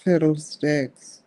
Fiddlesticks.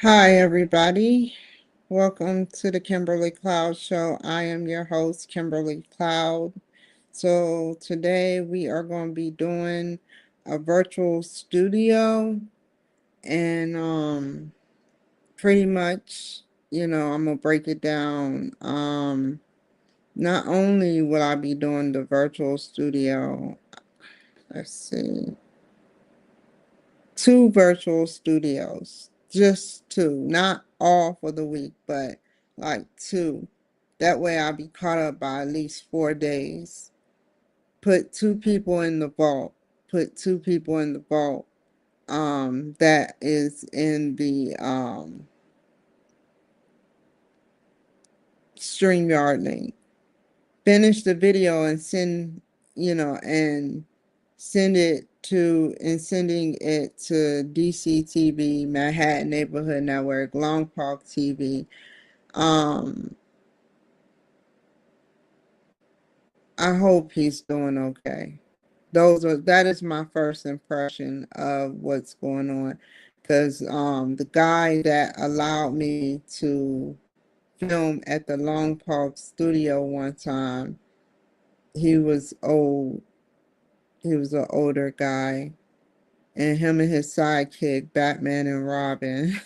Hi, everybody. Welcome to the Kimberly Cloud Show. I am your host, Kimberly Cloud. So today we are going to be doing a virtual studio, and pretty much, I'm going to break it down. Not only will I be doing the virtual studio, let's see, 2 virtual studios, just 2, not all for the week, but like 2. That way I'll be caught up by at least 4 days. Put 2 people in the vault. Put 2 people in the vault. That is in the StreamYard link. Finish the video and send, and sending it to DCTV, Manhattan Neighborhood Network, LOMPOC TV. I hope he's doing okay. That is my first impression of what's going on, because the guy that allowed me to film at the LOMPOC studio one time, he was old. He was an older guy, and him and his sidekick, Batman and Robin,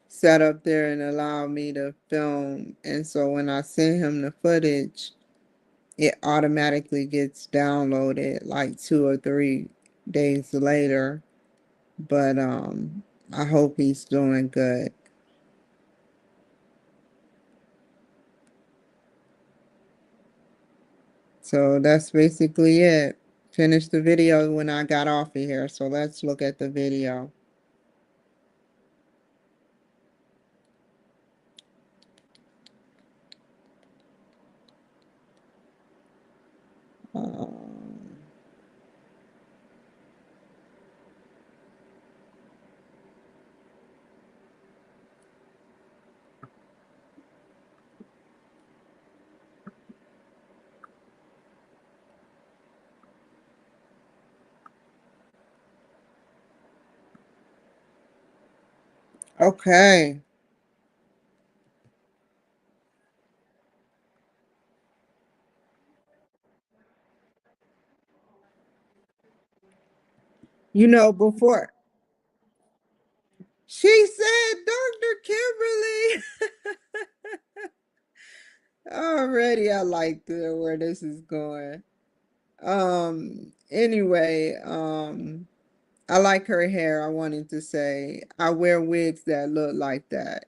sat up there and allowed me to film. And so when I send him the footage, it automatically gets downloaded like 2 or 3 days later. But I hope he's doing good. So that's basically it. Finished the video when I got off of here. So let's look at the video. Okay. Before she said, Dr. Kimberly. Already I like where this is going. Anyway, I like her hair. I wanted to say I wear wigs that look like that.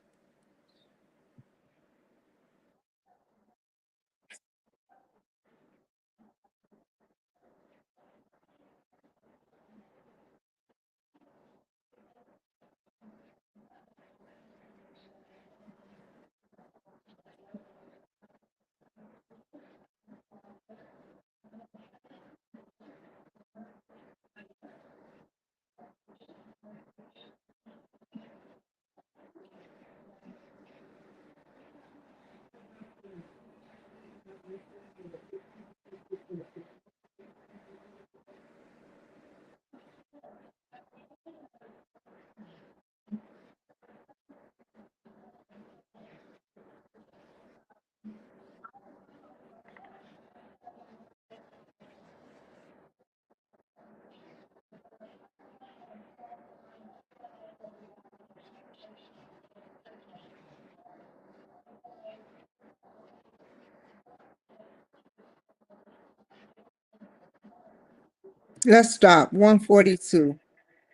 Let's stop. 142.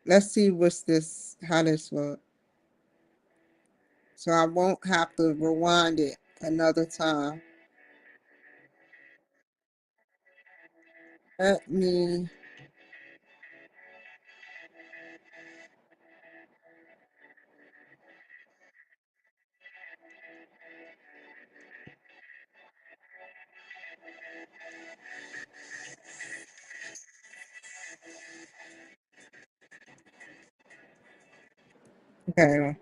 Let's see what's this, how this look. So I won't have to rewind it another time. Let me, okay.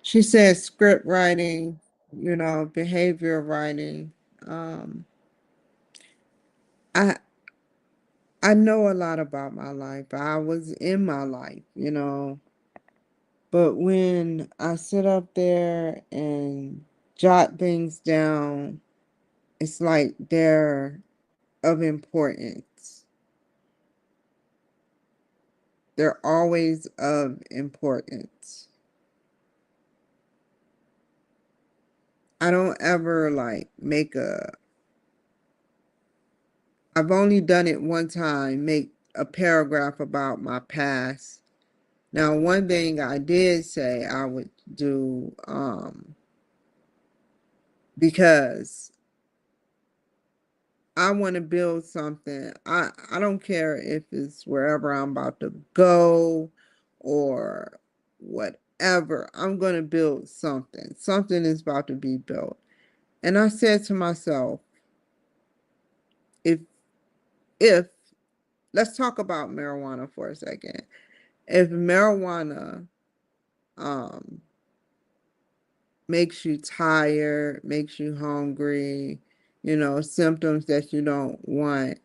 She said script writing, behavior writing. Um, I I know a lot about my life. I was in my life. But when I sit up there and jot things down, it's like they're of importance. They're always of importance. I don't ever like I've only done it one time, make a paragraph about my past. Now, one thing I did say I would do, because I want to build something. I don't care if it's wherever I'm about to go or whatever. I'm going to build something. Something is about to be built. And I said to myself, if if let's talk about marijuana for a second. If marijuana um makes you tired, makes you hungry, symptoms that you don't want,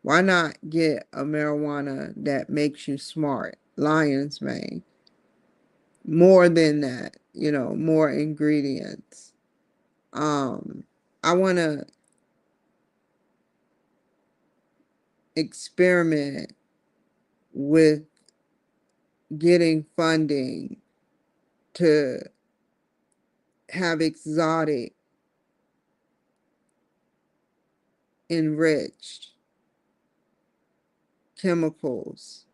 why not get a marijuana that makes you smart? Lion's mane. More than that, more ingredients. Um, I want to experiment with getting funding to have exotic, enriched chemicals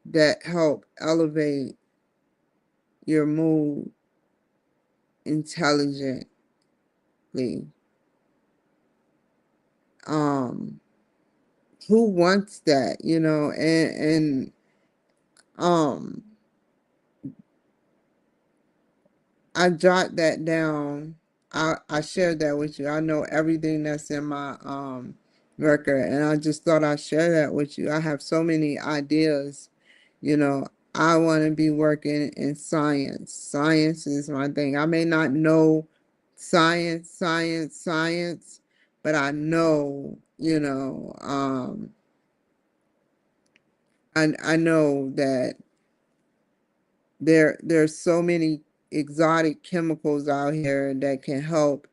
that help elevate your mood intelligently. Um, who wants that, and um I jot that down. I shared that with you. I know everything that's in my record. And I just thought I'd share that with you. I have so many ideas. You know, I want to be working in science. Science is my thing. I may not know science, but I know, I know that there's so many exotic chemicals out here that can help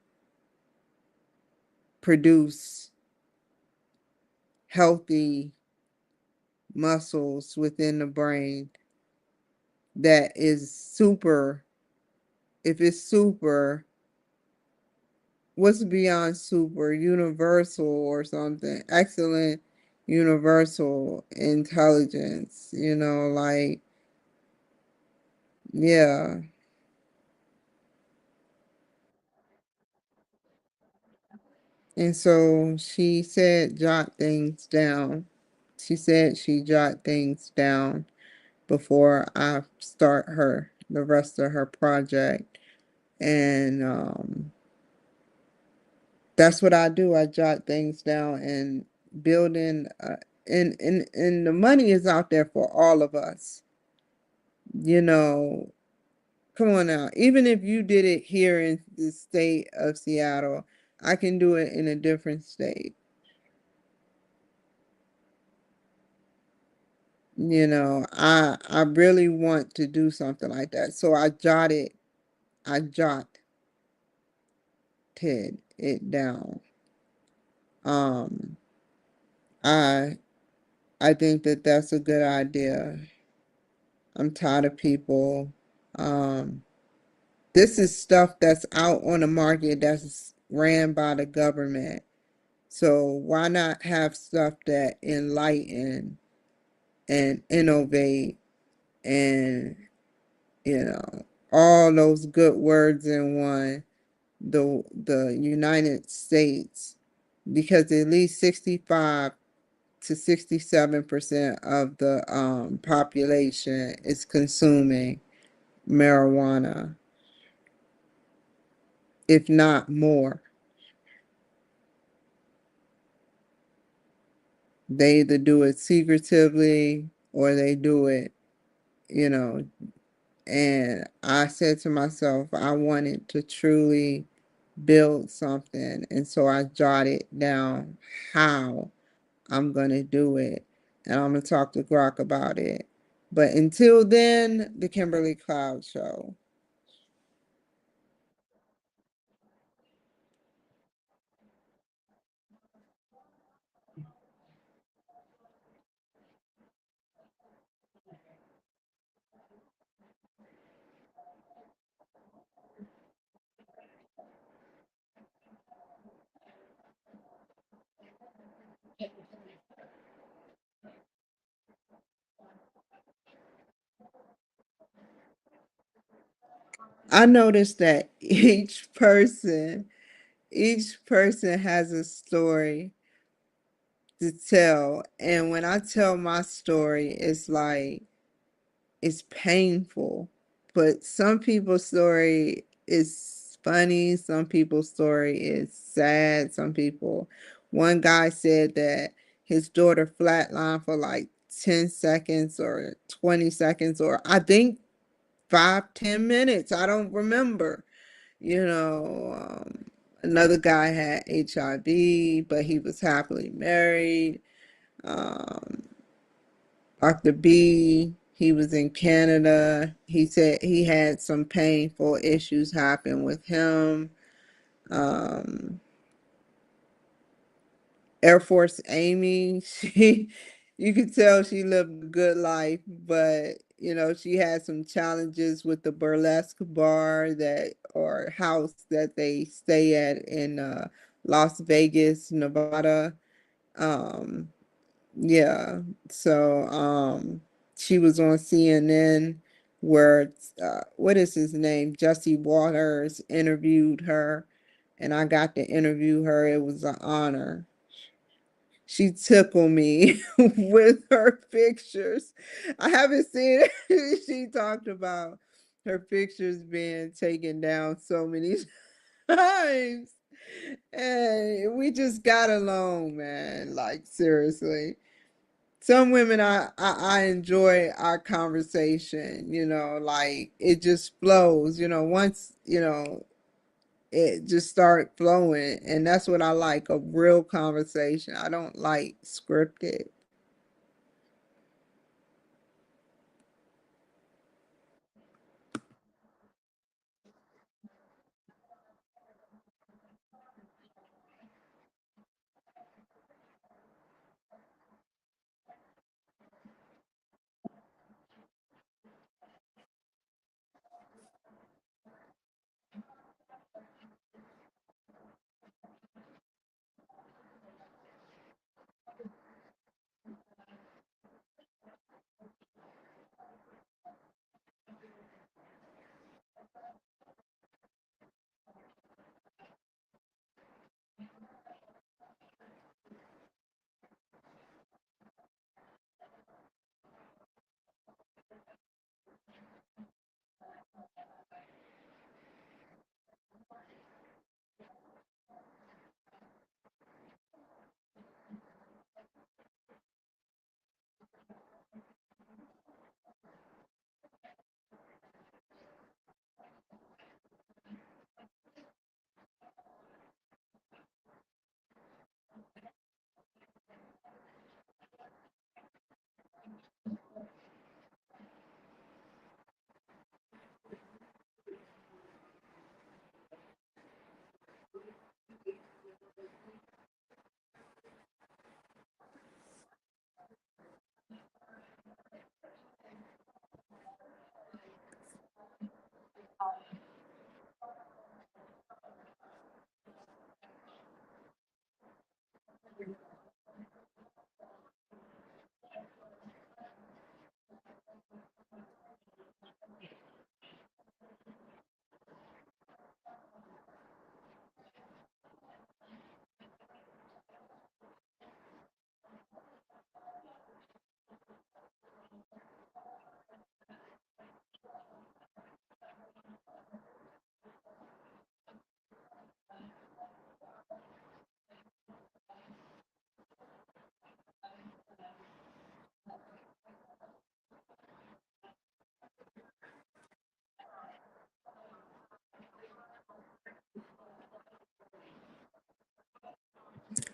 produce healthy muscles within the brain that is super. If it's super, what's beyond super? Universal or something. Excellent universal intelligence, like, yeah. And so she said, jot things down. She said she jot things down before I start the rest of her project. And that's what I do. I jot things down and building, and the money is out there for all of us. You know, come on now. Even if you did it here in the state of Seattle, I can do it in a different state. I really want to do something like that. So I jotted it down. Um, I I think that that's a good idea. I'm tired of people. Um, this is stuff that's out on the market that's ran by the government. So why not have stuff that enlighten and innovate and, all those good words in one, the United States, because at least 65 to 67% of the population is consuming marijuana, if not more. They either do it secretively or they do it, you know. And I said to myself, I wanted to truly build something. And so I jotted down how I'm going to do it. And I'm going to talk to Grok about it. But until then, the Kimberly Cloud Show. I noticed that each person has a story to tell. And when I tell my story, it's like it's painful. But some people's story is funny, some people's story is sad, one guy said that his daughter flatlined for like 10 seconds or 20 seconds, or I think 5, 10 minutes. I don't remember. Another guy had HIV, but he was happily married. Um, Dr. B, he was in Canada. He said he had some painful issues happen with him. Um, Air Force Amy, you could tell she lived a good life, but she had some challenges with the burlesque bar that or house that they stay at in Las Vegas, Nevada. Um, Yeah. So she was on CNN where what is his name? Jesse Waters interviewed her, and I got to interview her. It was an honor. She tickled me with her pictures. I haven't seen it. She talked about her pictures being taken down so many times. And we just got along, man. Like seriously. Some women I enjoy our conversation, like it just flows, once, it just start flowing, and that's what I like, a real conversation. I don't like scripted.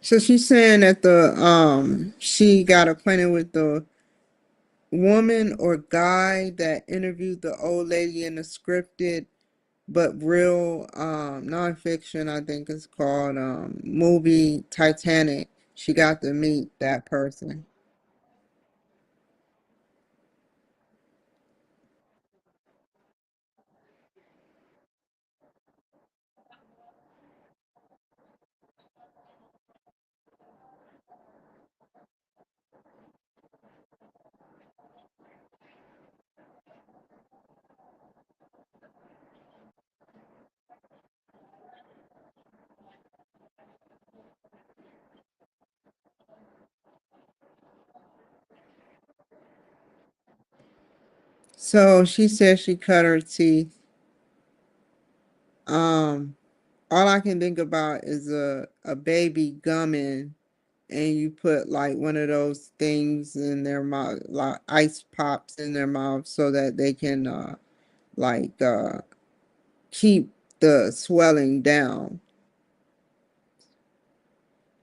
So she's saying that the she got acquainted with the woman or guy that interviewed the old lady in the scripted but real nonfiction, I think it's called, movie Titanic. She got to meet that person. So she said she cut her teeth. Um, all I can think about is a baby gumming, and you put like one of those things in their mouth, like ice pops in their mouth, so that they can like keep the swelling down.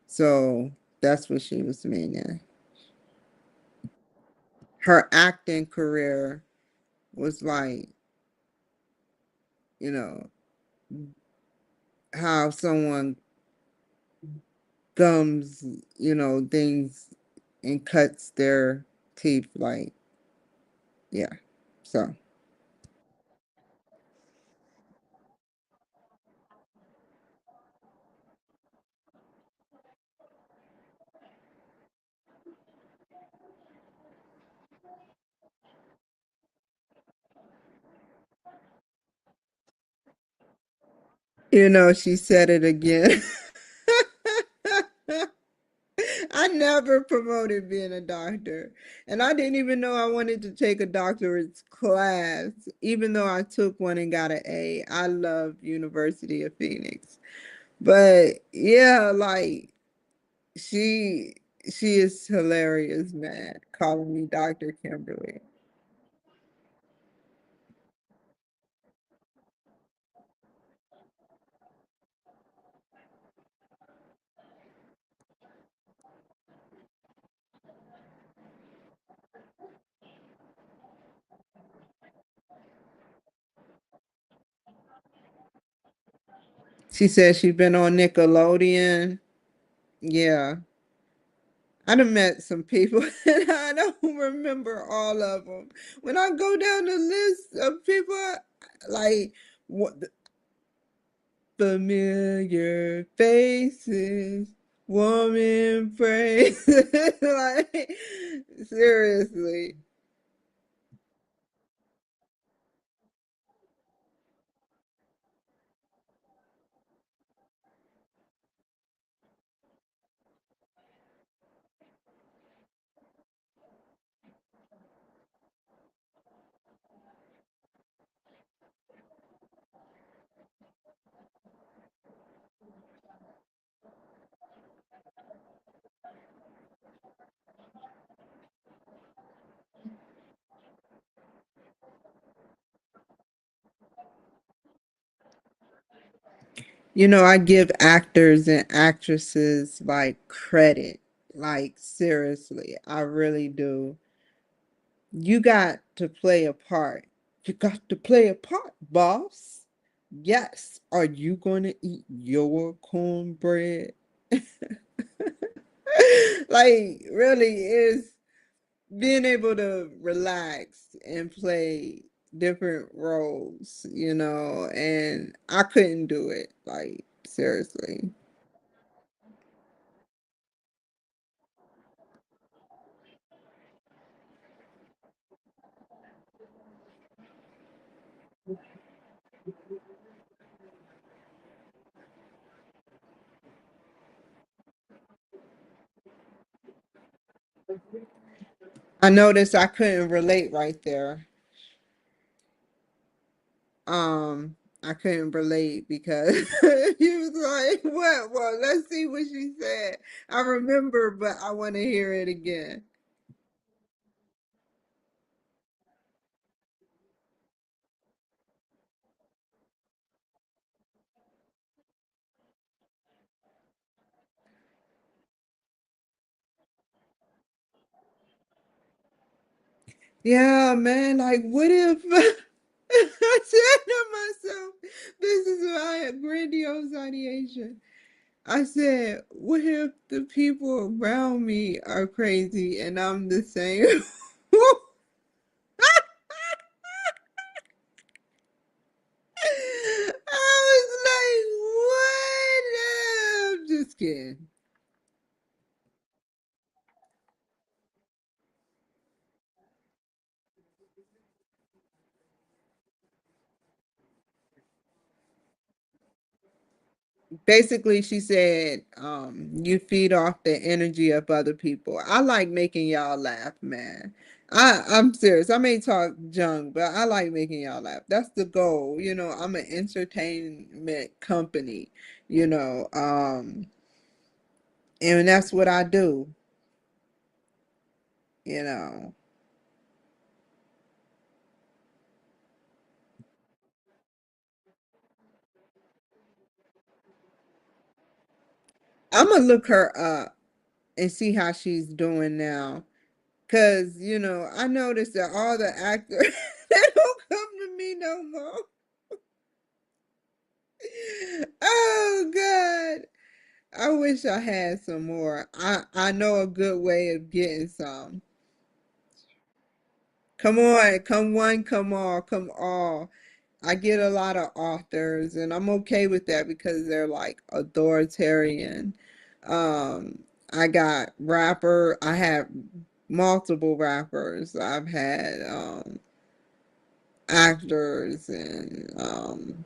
So that's what she was meaning. Her acting career was like, you know, how someone gums, things and cuts their teeth, like, yeah. So, she said it again. I never promoted being a doctor. And I didn't even know I wanted to take a doctorate class, even though I took one and got an A. I love University of Phoenix. But yeah, like she she is hilarious, man. Calling me Dr. Kimberly. She said she's been on Nickelodeon. Yeah. I done met some people and I don't remember all of them. When I go down the list of people, like what familiar faces, woman phrases, like seriously. You know, I give actors and actresses like credit. Like seriously, I really do. You got to play a part. You got to play a part, boss. Yes. Are you going to eat your cornbread? Like, really is being able to relax and play different roles, and I couldn't do it. Like, seriously. I noticed I couldn't relate right there. I couldn't relate because he was like, "What? Well, let's see what she said." I remember, but I want to hear it again. Yeah, man. Like, what if I said to myself, "This is my grandiose ideation." I said, "What if the people around me are crazy and I'm the same?" I was like, "What?" I'm just kidding. Basically, she said, you feed off the energy of other people. I like making y'all laugh, man. I'm serious. I may talk junk, but I like making y'all laugh. That's the goal. I'm an entertainment company, you know, um, and that's what I do, you know. I'm gonna look her up and see how she's doing now. Cause, I noticed that all the actors they don't come to me no more. Oh God. I wish I had some more. I know a good way of getting some. Come on, come one, come all, come all. I get a lot of authors and I'm okay with that because they're like authoritarian. I got I have multiple rappers. I've had actors and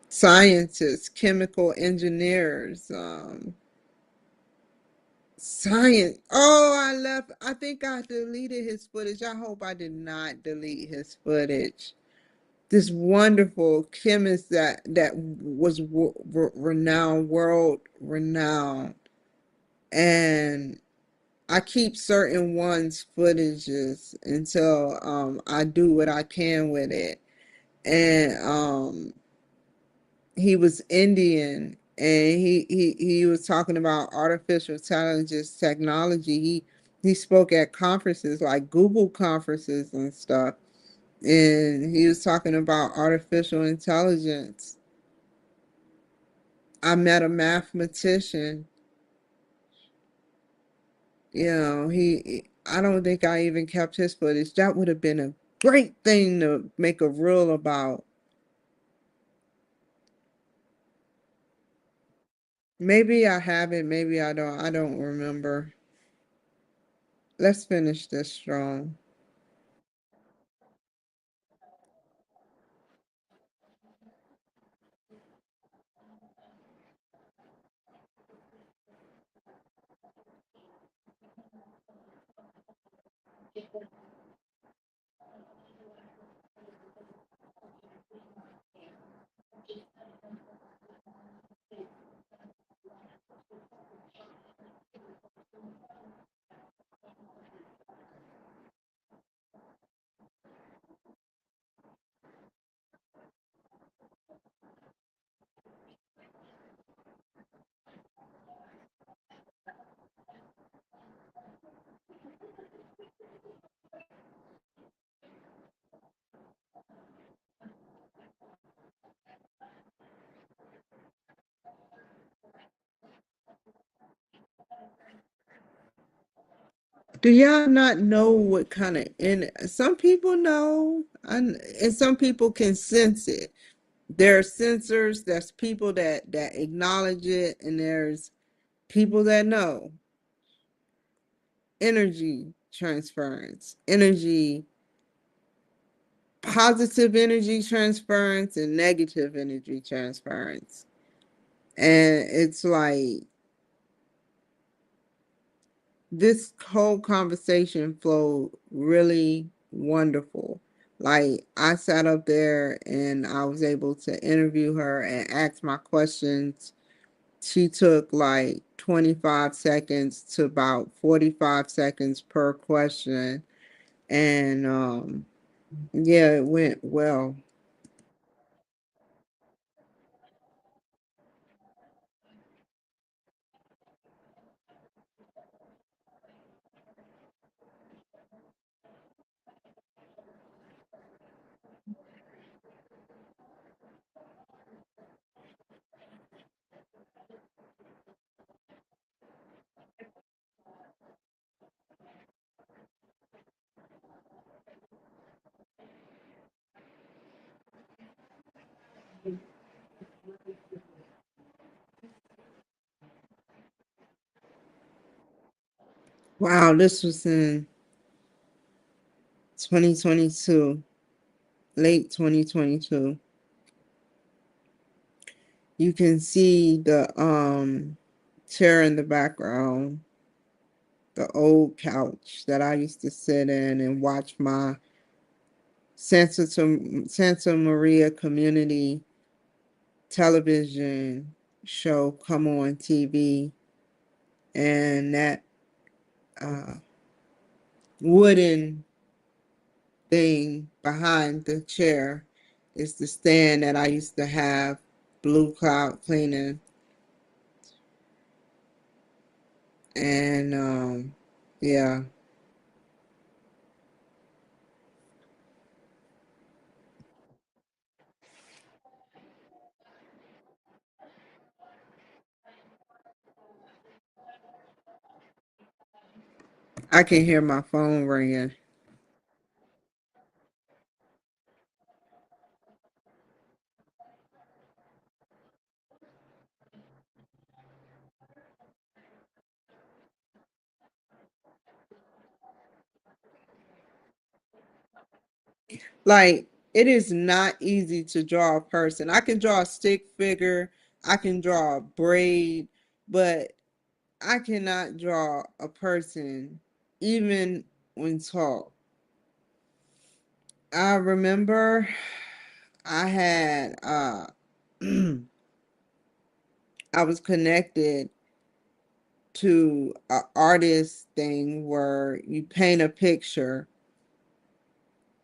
scientists, chemical engineers, science. Oh, I think I deleted his footage. I hope I did not delete his footage. this wonderful chemist that was renowned, world renowned, and I keep certain ones footages until I do what I can with it. And he was Indian, and he was talking about artificial intelligence technology. He spoke at conferences like Google conferences and stuff, and he was talking about artificial intelligence. I met a mathematician. I don't think I even kept his footage. That would have been a great thing to make a reel about. Maybe I have it, maybe I don't. I don't remember. Let's finish this strong. Do y'all not know what kind of in some people know, and some people can sense it. There are sensors, there's people that acknowledge it, and there's people that know. Energy transference, energy, positive energy transference, and negative energy transference. And it's like this whole conversation flowed really wonderful. Like I sat up there and I was able to interview her and ask my questions. She took like 25 seconds to about 45 seconds per question. And yeah, it went well. Wow, this was in 2022, late 2022. You can see the chair in the background, the old couch that I used to sit in and watch my Santa Maria community television show come on TV, and that uh, wooden thing behind the chair is the stand that I used to have Blue Cloud Cleaning. And yeah, I can hear my phone ringing. Like, it is not easy to draw a person. I can draw a stick figure, I can draw a braid, but I cannot draw a person even when tall. I remember I had I was connected to an artist thing where you paint a picture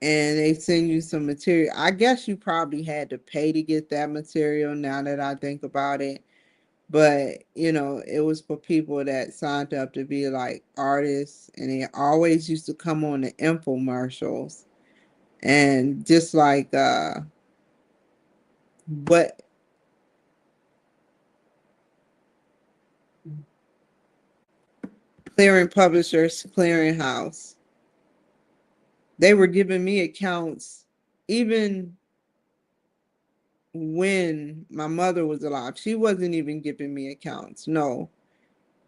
and they send you some material. I guess you probably had to pay to get that material now that I think about it. But, you know, it was for people that signed up to be like artists, and they always used to come on the infomercials. And just like what clearing publishers, clearinghouse, they were giving me accounts even when my mother was alive. She wasn't even giving me accounts. No,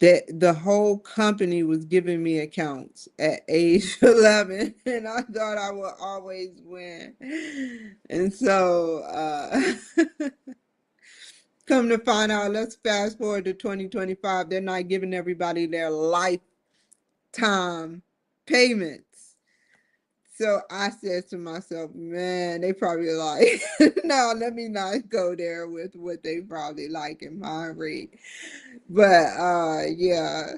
that the whole company was giving me accounts at age 11, and I thought I would always win. And so come to find out, let's fast forward to 2025, they're not giving everybody their lifetime payments. So I said to myself, man, they probably like, no, let me not go there with what they probably like in my rate. But yeah.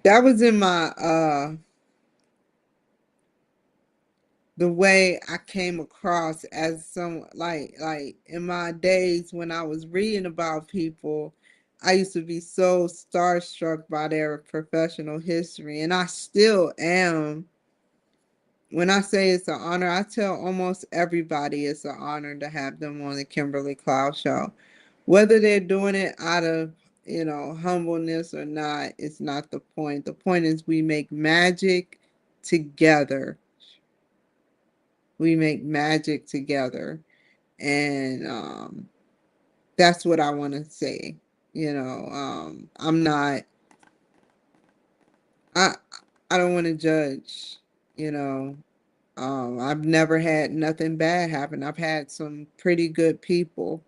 That was in my the way I came across as some like in my days when I was reading about people, I used to be so starstruck by their professional history, and I still am. When I say it's an honor, I tell almost everybody it's an honor to have them on the Kimberly Cloud Show. Whether they're doing it out of, you know, humbleness or not, it's not the point. The point is we make magic together. We make magic together. And that's what I want to say. You know, I'm not, I, I don't want to judge, you know. I've never had nothing bad happen. I've had some pretty good people.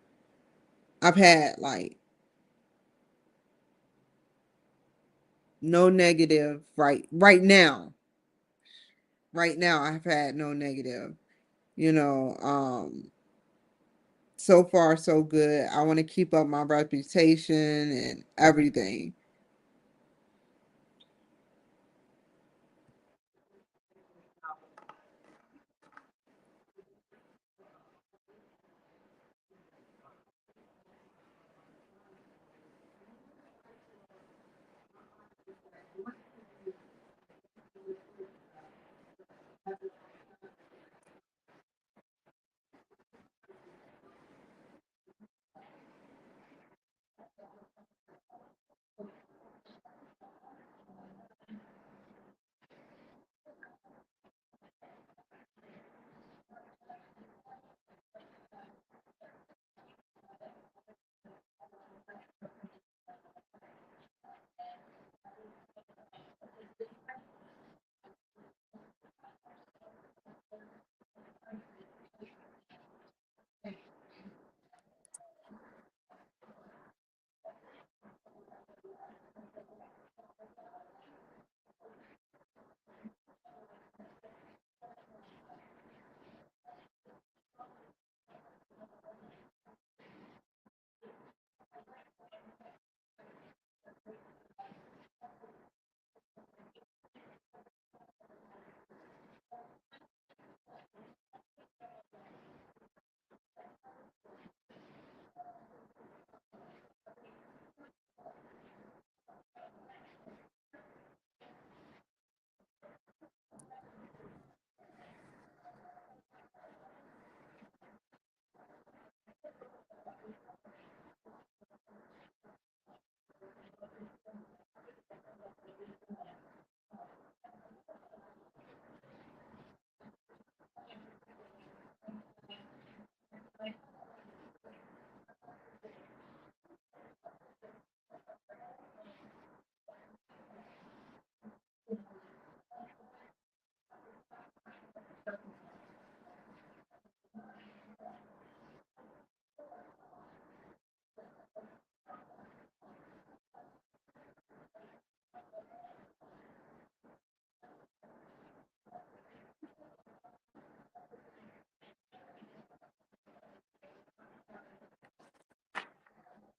I've had like no negative right now. Right now I've had no negative. You know, so far so good. I want to keep up my reputation and everything.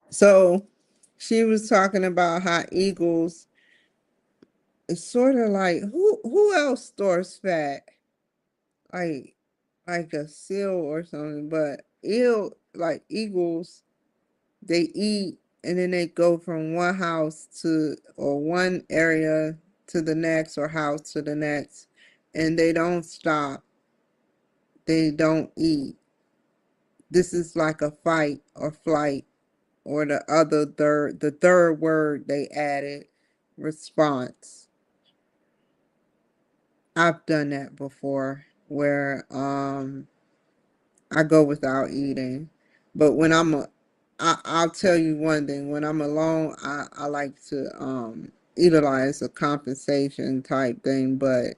So she was talking about how eagles, it's sort of like who else stores fat? Like like a seal or something, but eagles, they eat and then they go from one house to or one area to the next or house to the next, and they don't stop. They don't eat. This is like a fight or flight, or the third word they added, response. I've done that before where I go without eating. But when I'll tell you one thing, when I'm alone, I like to utilize a compensation type thing, but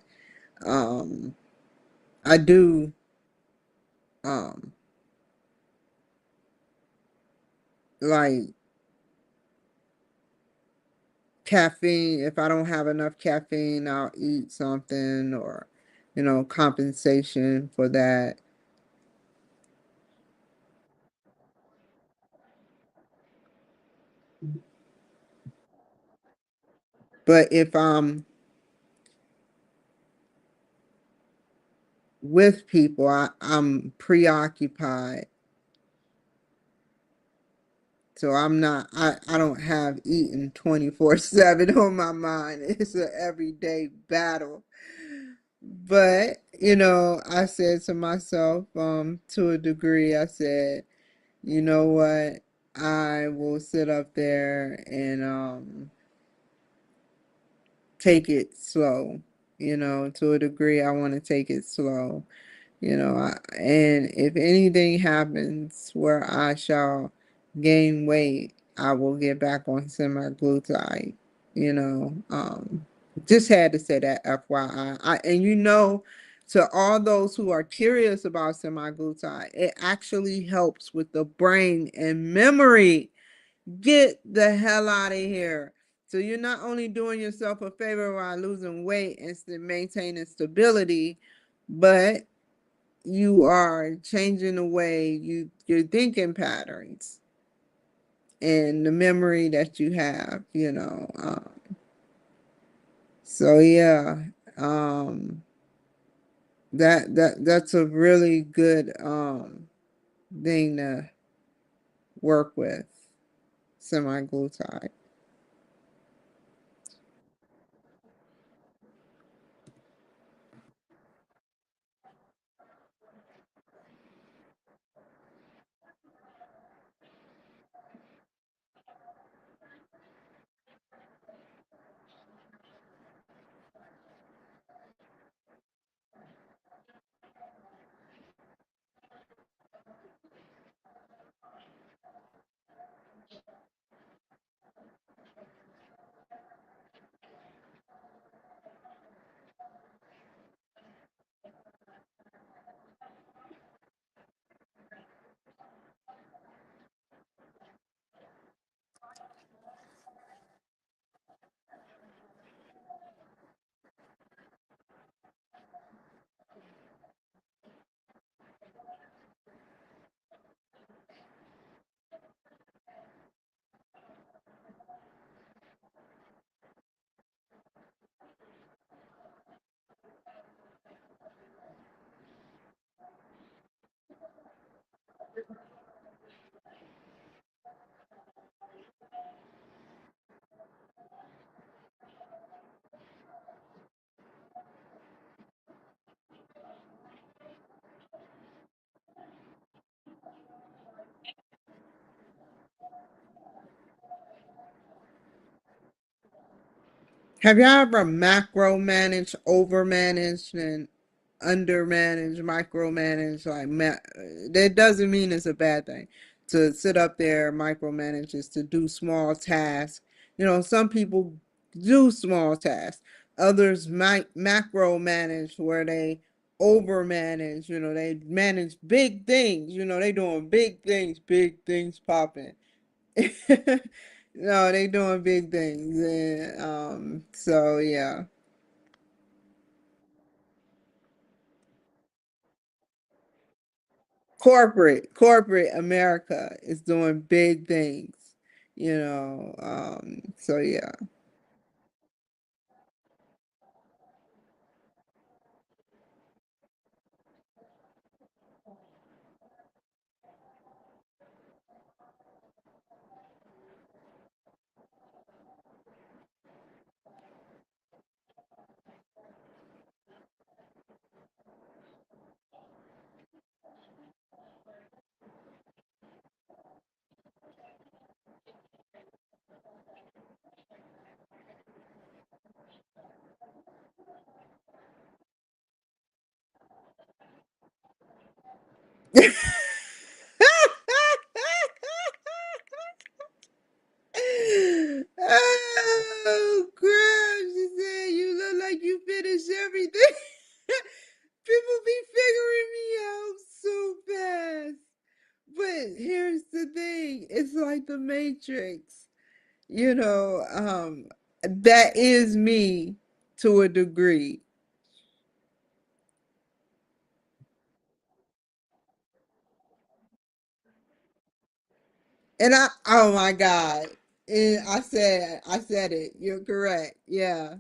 um I do um like caffeine. If I don't have enough caffeine, I'll eat something, or compensation for that. But if I'm with people, I'm preoccupied. So I don't have eating 24/7 on my mind. It's an everyday battle. But, I said to myself, to a degree, I said, you know what? I will sit up there and take it slow. To a degree, I want to take it slow. And if anything happens where I shall gain weight, I will get back on semaglutide. You know, um, just had to say that FYI. And to all those who are curious about semaglutide, it actually helps with the brain and memory. Get the hell out of here. So you're not only doing yourself a favor while losing weight and maintaining stability, but you are changing the way your thinking patterns and the memory that you have. So yeah, um that's a really good thing to work with, semi-glutide. Have y'all ever macro managed, over managed, and under managed, micromanaged? That doesn't mean it's a bad thing to sit up there, micromanage is to do small tasks. Some people do small tasks. Others might macro manage where they over manage. They manage big things. They doing big things popping. No, they doing big things, and so yeah. Corporate America is doing big things. So yeah. Oh, crap. She said, you look like you finished everything. People be figuring me out so fast. But here's the thing, it's like the Matrix, you know, that is me to a degree. And oh my God. And I said it. You're correct. Yeah.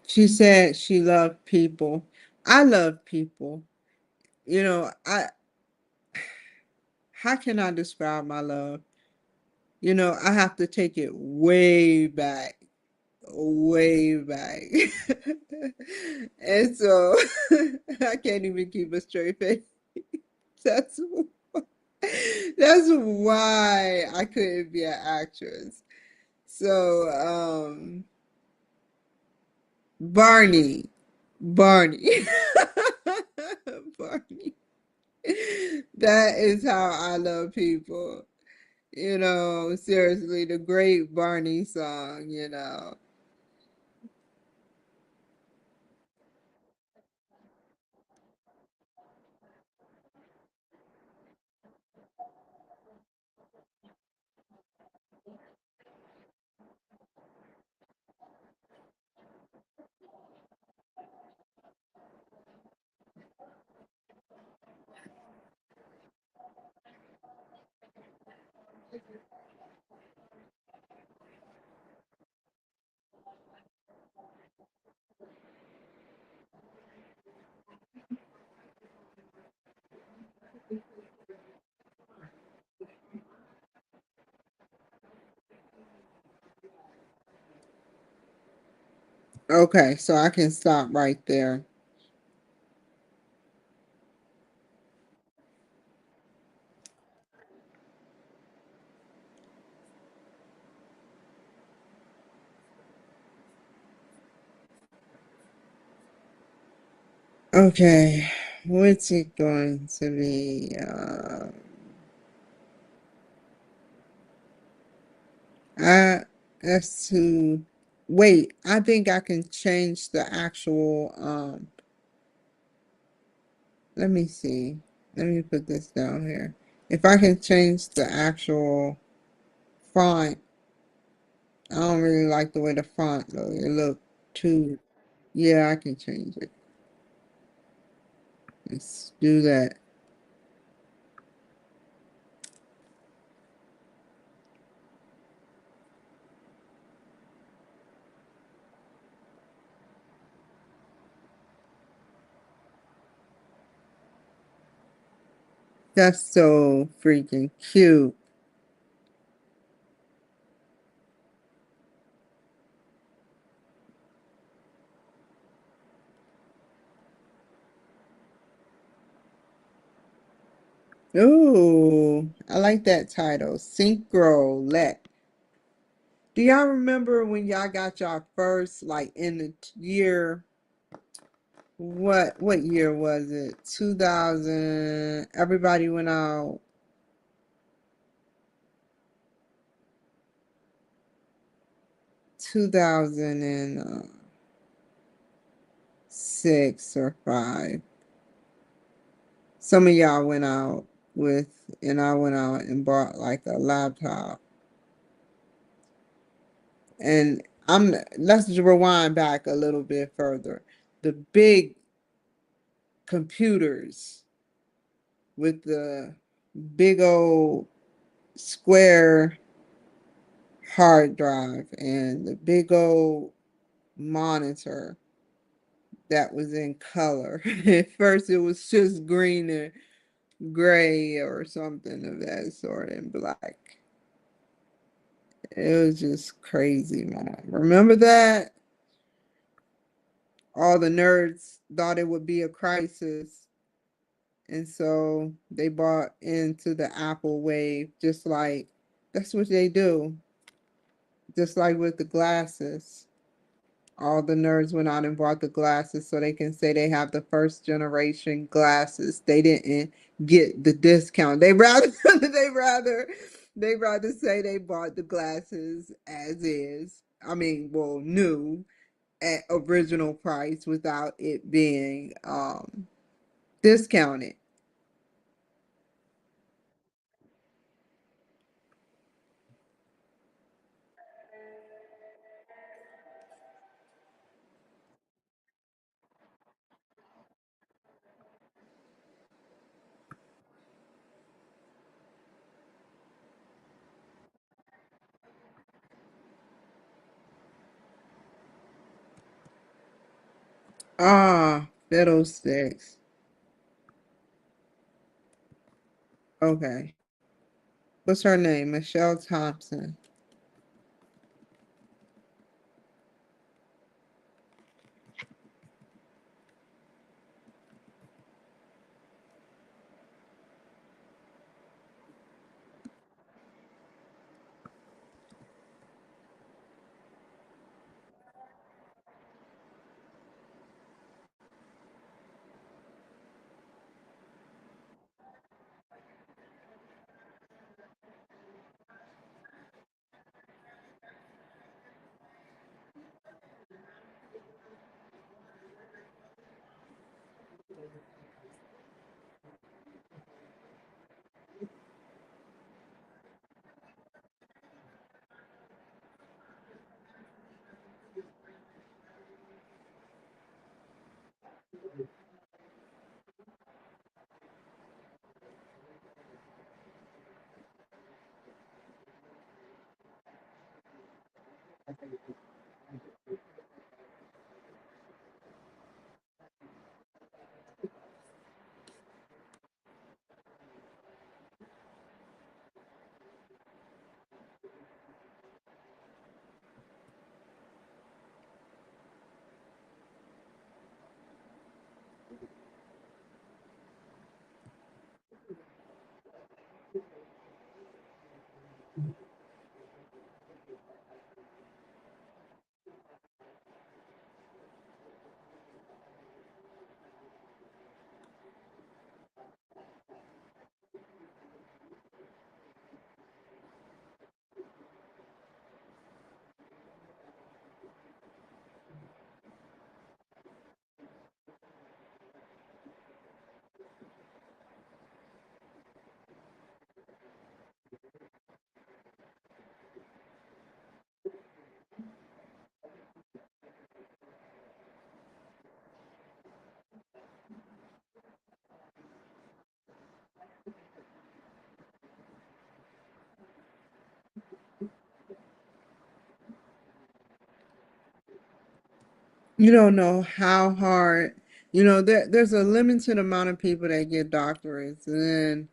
She said she loved people. I love people. I how can I describe my love? I have to take it way back, way back. And so I can't even keep a straight face. That's that's why I couldn't be an actress. So, Barney, Barney, Barney. That is how I love people. Seriously, the great Barney song. Okay, so I can stop right there. Okay, what's it going to be? I That's to wait. I think I can change the actual. Let me see. Let me put this down here. If I can change the actual font, I don't really like the way the font look. It look too. Yeah, I can change it. Let's do that. That's so freaking cute. Ooh, I like that title. Synchro let. Do y'all remember when y'all got y'all first, like in the year, what year was it? 2000, everybody went out 2006 or 5. Some of y'all went out with, and I went out and bought like a laptop. And let's rewind back a little bit further. The big computers with the big old square hard drive and the big old monitor that was in color. At first, it was just green and gray or something of that sort and black. It was just crazy, man. Remember that? All the nerds thought it would be a crisis. And so they bought into the Apple wave, just like that's what they do. Just like with the glasses. All the nerds went out and bought the glasses so they can say they have the first generation glasses. They didn't get the discount. They rather say they bought the glasses as is. I mean, well, new at original price without it being discounted. Ah, fiddlesticks. Okay. What's her name? Michelle Thompson. You don't know how hard, there's a limited amount of people that get doctorates, and then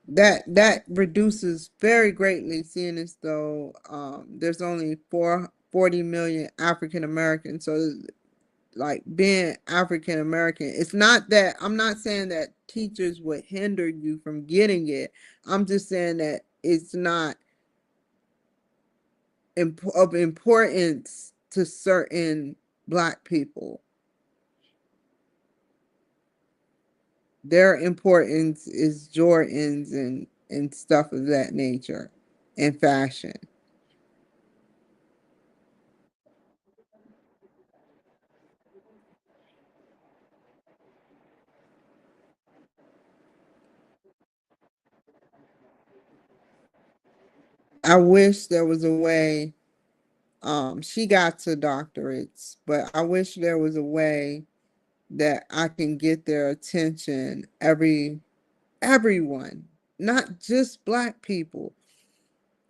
that reduces very greatly, seeing as though there's only 40 million African Americans. So like being African American, it's not that I'm not saying that teachers would hinder you from getting it. I'm just saying that it's not of importance to certain Black people. Their importance is Jordans and stuff of that nature and fashion. I wish there was a way. She got to doctorates, but I wish there was a way that I can get their attention. Everyone, not just Black people.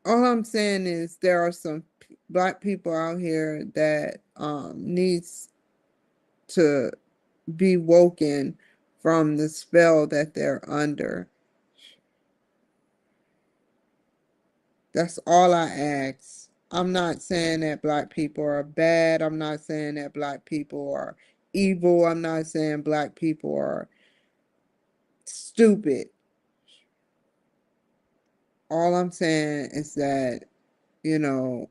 All I'm saying is there are some Black people out here that needs to be woken from the spell that they're under. That's all I ask. I'm not saying that Black people are bad. I'm not saying that Black people are evil. I'm not saying Black people are stupid. All I'm saying is that, you know,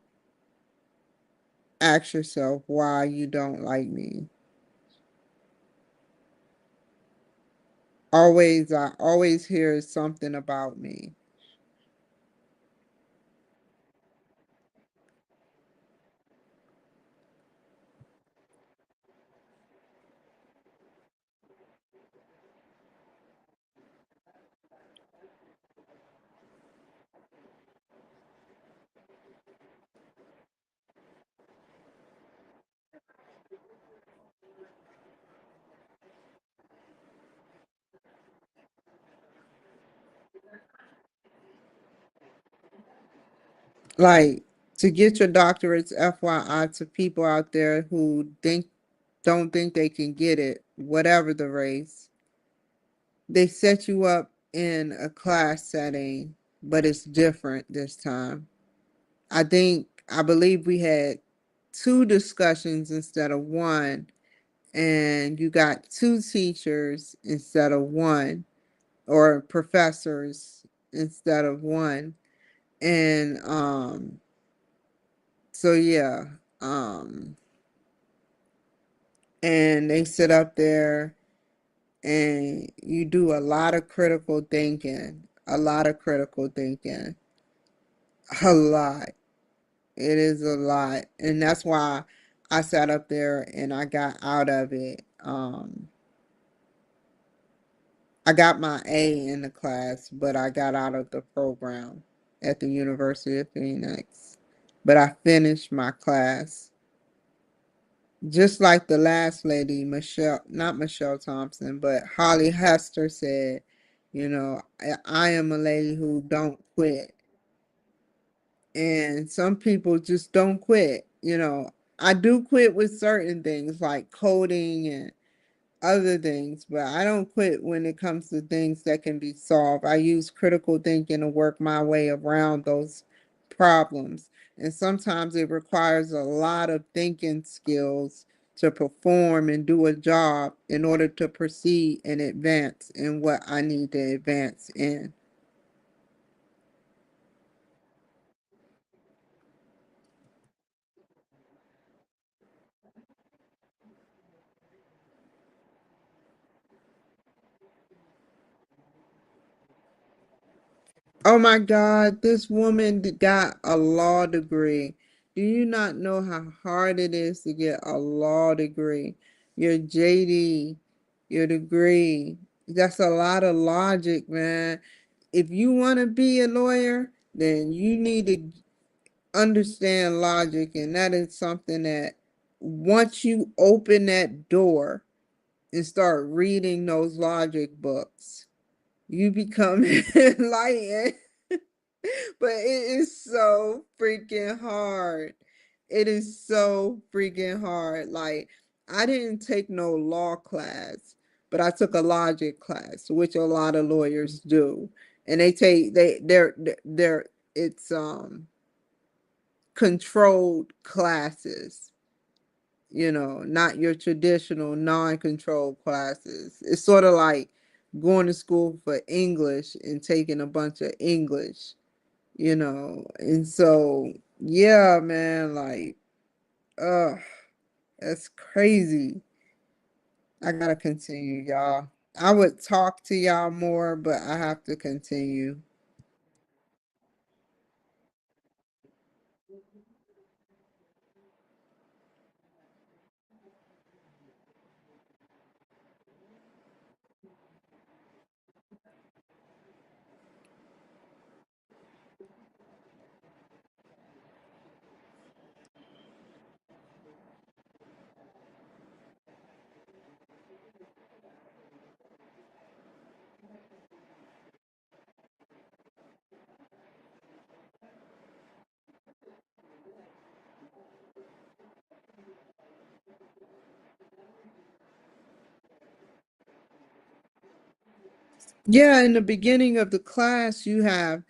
ask yourself why you don't like me. I always hear something about me. Like, to get your doctorates, FYI, to people out there who don't think they can get it, whatever the race, they set you up in a class setting, but it's different this time. I believe we had two discussions instead of one, and you got two teachers instead of one, or professors instead of one. And so yeah, um and they sit up there and you do a lot of critical thinking, a lot of critical thinking, a lot. It is a lot. And that's why I sat up there and I got out of it. I got my A in the class, but I got out of the program at the University of Phoenix. But I finished my class. Just like the last lady, not Michelle Thompson, but Holly Hester said, I am a lady who don't quit. And some people just don't quit. I do quit with certain things like coding and other things, but I don't quit when it comes to things that can be solved. I use critical thinking to work my way around those problems. And sometimes it requires a lot of thinking skills to perform and do a job in order to proceed and advance in what I need to advance in. Oh my God, this woman got a law degree. Do you not know how hard it is to get a law degree? Your JD, your degree. That's a lot of logic, man. If you want to be a lawyer, then you need to understand logic. And that is something that once you open that door and start reading those logic books, you become enlightened. But it is so freaking hard. It is so freaking hard. Like, I didn't take no law class, but I took a logic class, which a lot of lawyers do. And they're it's controlled classes, not your traditional non-controlled classes. It's sort of like going to school for English and taking a bunch of English. And so Yeah, man, like, uh, that's crazy. I gotta continue, y'all. I would talk to y'all more, but I have to continue. Yeah, in the beginning of the class, you have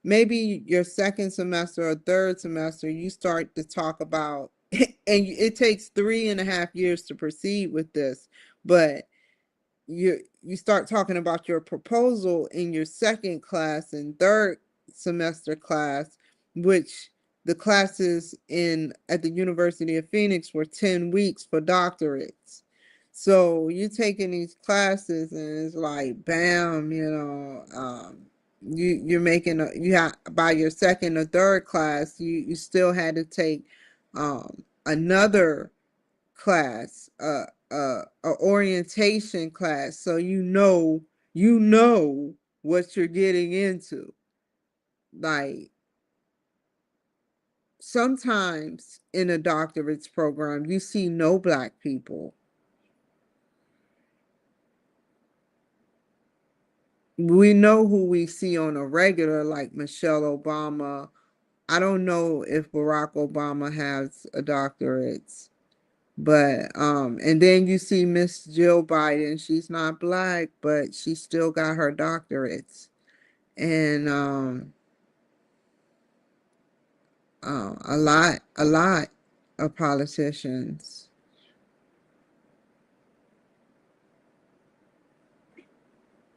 maybe your second semester or third semester, you start to talk about, and it takes 3.5 years to proceed with this, but you start talking about your proposal in your second class and third semester class, which the classes in at the University of Phoenix were 10 weeks for doctorates. So you're taking these classes and it's like bam, you're making you have by your second or third class, you still had to take another class, a orientation class, so you know what you're getting into. Like sometimes in a doctorate's program, you see no black people. We know who we see on a regular, like Michelle Obama. I don't know if Barack Obama has a doctorate, but and then you see Miss Jill Biden. She's not black, but she still got her doctorates. And a lot of politicians.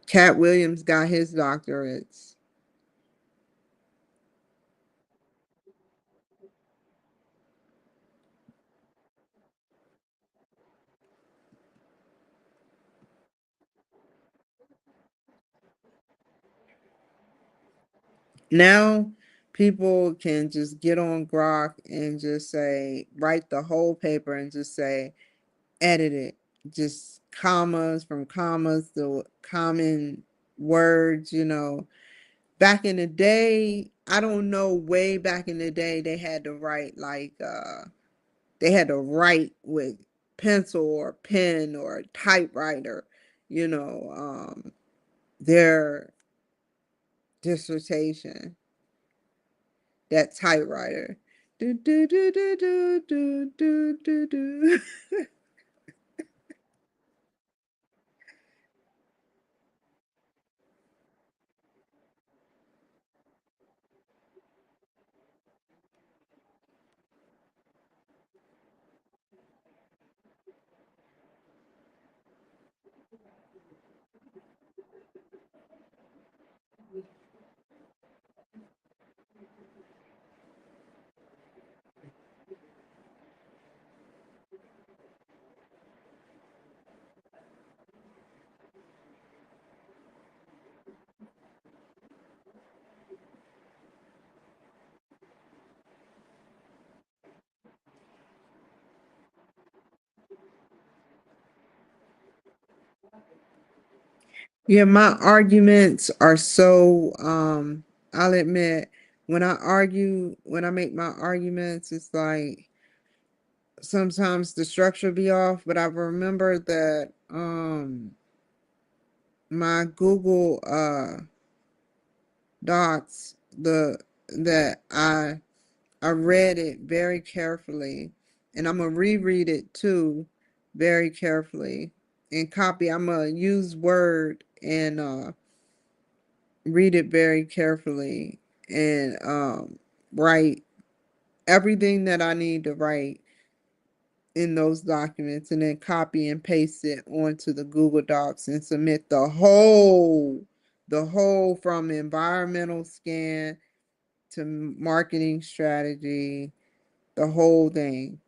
Cat Williams got his doctorates. Now people can just get on Grok and just say, write the whole paper and just say, edit it. Just commas from commas to common words. Back in the day, I don't know, way back in the day, they had to write like, they had to write with pencil or pen or typewriter, you know, their dissertation, that typewriter. Do, do, do, do, do, do, do, do, do. Yeah, my arguments are so, I'll admit, when I make my arguments, it's like sometimes the structure be off, but I remember that my Google Docs, the that I read it very carefully, and I'm gonna reread it too, very carefully, and copy. I'm gonna use Word and read it very carefully and write everything that I need to write in those documents, and then copy and paste it onto the Google Docs and submit the whole from environmental scan to marketing strategy, the whole thing.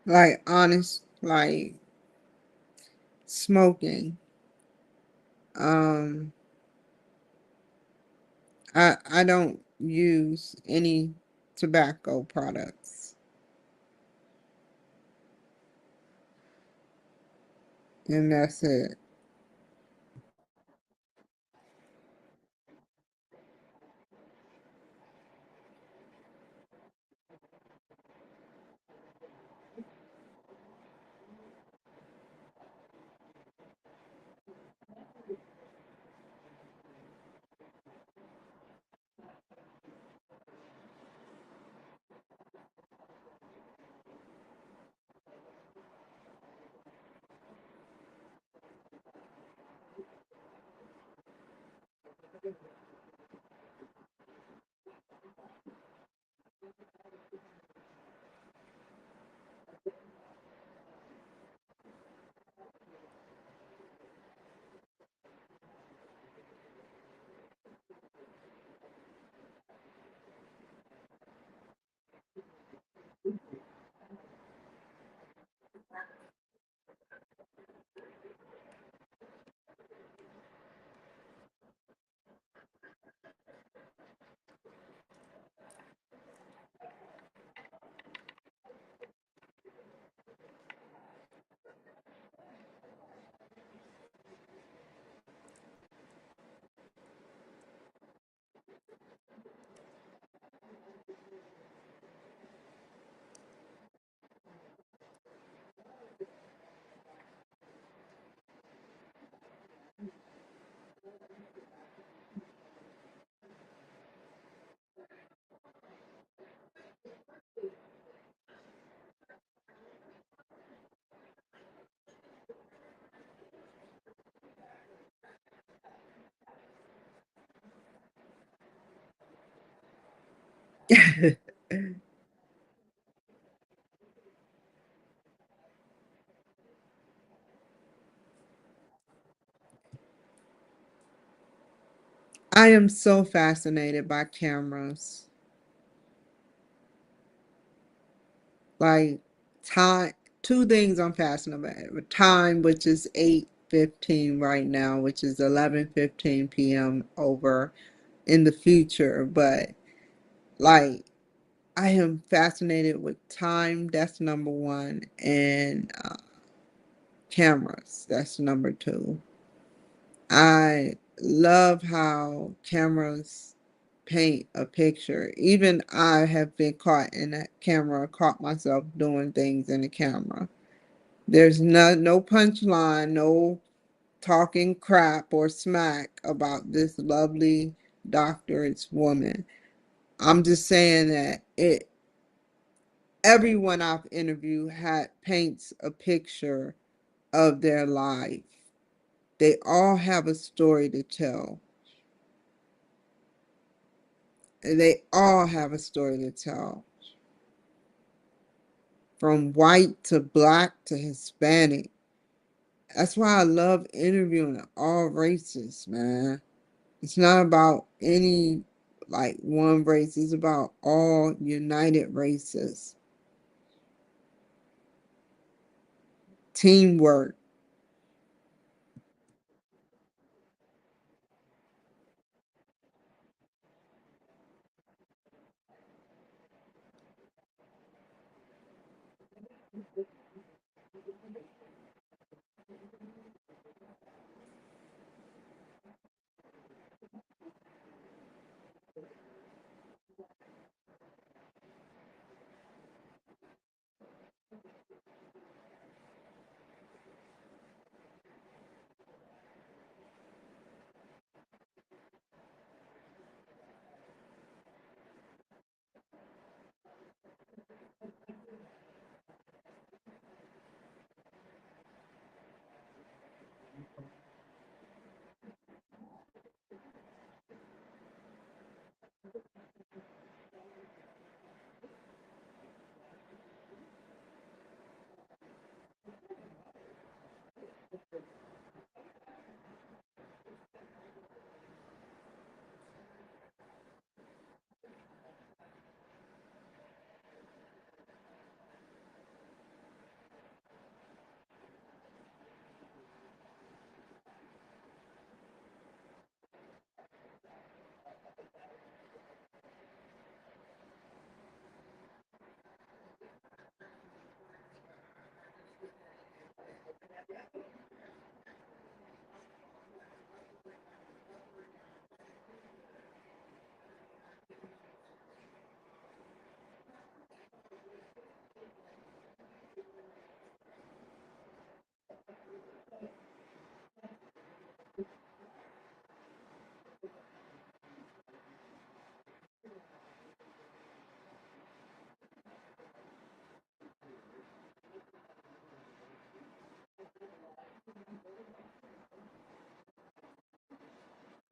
Like honest, like smoking. Um, I don't use any tobacco products, and that's it. I am so fascinated by cameras. Like time, two things I'm fascinated by. Time, which is 8:15 right now, which is 11:15 p.m. over in the future. But like, I am fascinated with time. That's number one, and cameras. That's number two. I love how cameras paint a picture. Even I have been caught in a camera, caught myself doing things in the camera. There's no punchline, no talking crap or smack about this lovely doctor's woman. I'm just saying that it everyone I've interviewed had paints a picture of their life. They all have a story to tell. They all have a story to tell. From white to black to Hispanic. That's why I love interviewing all races, man. It's not about any like one race. It's about all united races, teamwork.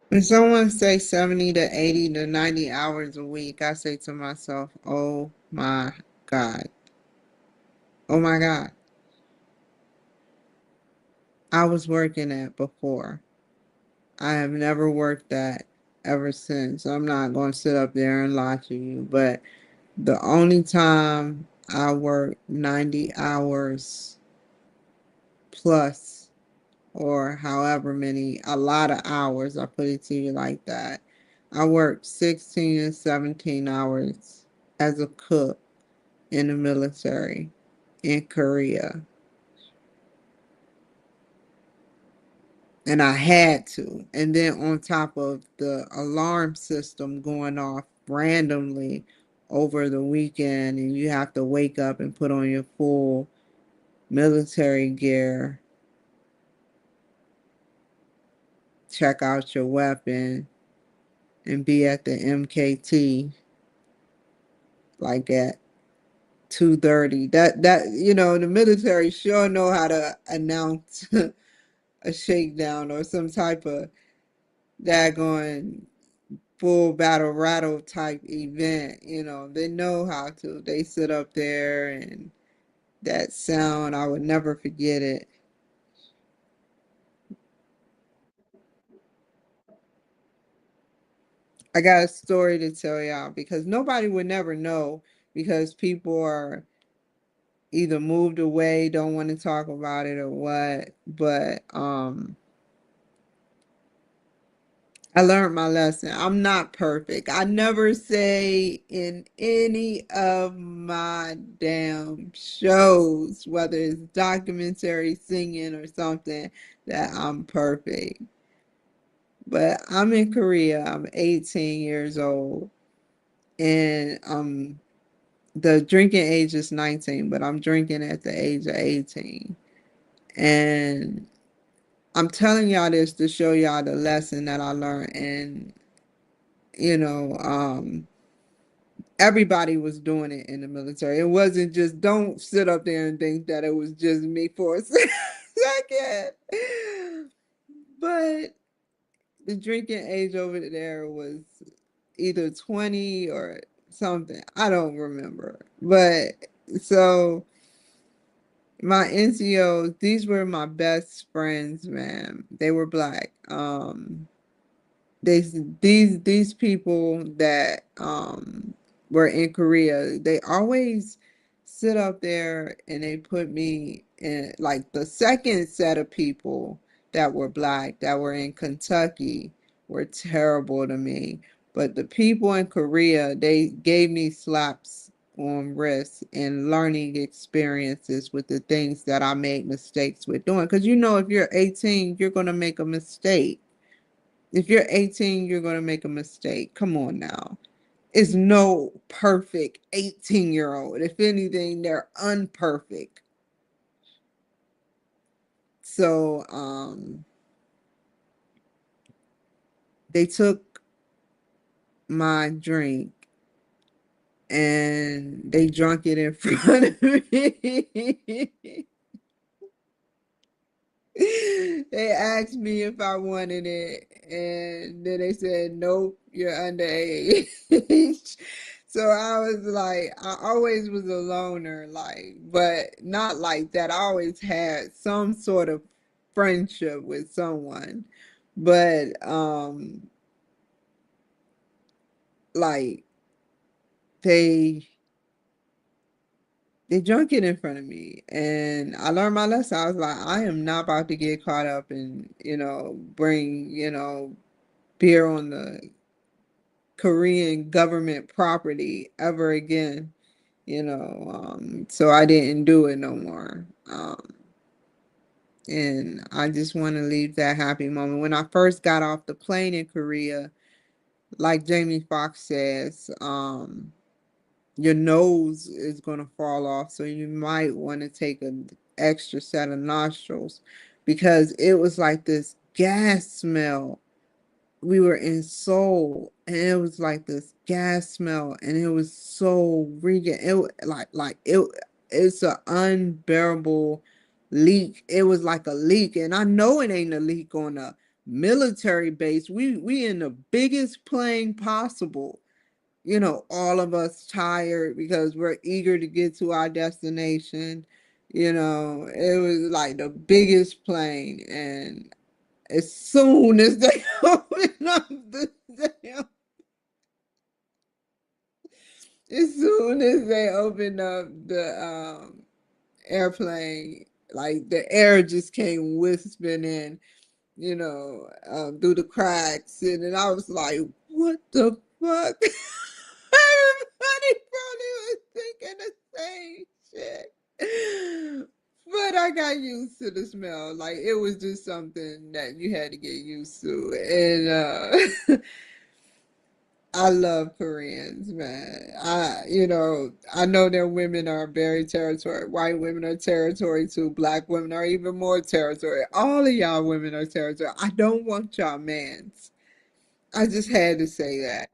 When someone say 70 to 80 to 90 hours a week, I say to myself, oh my God. Oh my God. I was working that before. I have never worked that ever since. I'm not going to sit up there and lie to you, but the only time I worked 90 hours plus, or however many, a lot of hours, I put it to you like that. I worked 16 and 17 hours as a cook in the military in Korea. And I had to. And then on top of the alarm system going off randomly over the weekend, and you have to wake up and put on your full military gear, check out your weapon, and be at the MKT like at 2:30. The military sure know how to announce a shakedown or some type of daggone full battle rattle type event. They know how to. They sit up there, and that sound, I would never forget it. I got a story to tell y'all because nobody would never know, because people are either moved away, don't want to talk about it or what. But I learned my lesson. I'm not perfect. I never say in any of my damn shows, whether it's documentary, singing, or something, that I'm perfect. But I'm in Korea. I'm 18 years old, and the drinking age is 19, but I'm drinking at the age of 18. And I'm telling y'all this to show y'all the lesson that I learned. And you know, everybody was doing it in the military. It wasn't just, don't sit up there and think that it was just me for a second. But the drinking age over there was either 20 or something. I don't remember. But so my NCOs, these were my best friends, man. They were black. they these people that were in Korea, they always sit up there and they put me in like the second set of people that were black that were in Kentucky were terrible to me. But the people in Korea, they gave me slaps on wrists and learning experiences with the things that I made mistakes with doing. Because you know, if you're 18, you're gonna make a mistake. If you're 18, you're going to make a mistake. Come on now. It's no perfect 18-year-old. If anything, they're unperfect. So, they took my drink and they drunk it in front of me. They asked me if I wanted it, and then they said, nope, you're underage. So I was like, I always was a loner, like, but not like that. I always had some sort of friendship with someone, but like they they drunk it in front of me, and I learned my lesson. I was like, I am not about to get caught up and bring beer on the Korean government property ever again. So I didn't do it no more. And I just want to leave that happy moment. When I first got off the plane in Korea, like Jamie Foxx says, your nose is going to fall off, so you might want to take an extra set of nostrils because it was like this gas smell. We were in Seoul, and it was like this gas smell, and it was so regan. It's an unbearable leak. It was like a leak, and I know it ain't a leak on a military base. We in the biggest plane possible. All of us tired because we're eager to get to our destination. It was like the biggest plane, and as soon as they open up the damn, as soon as they open up the airplane, like the air just came wisping in, through the cracks, and then I was like, "What the fuck?" Everybody probably was thinking the same shit. But I got used to the smell. Like it was just something that you had to get used to. And I love Koreans, man. I know their women are very territorial. White women are territorial too. Black women are even more territorial. All of y'all women are territorial. I don't want y'all mans. I just had to say that.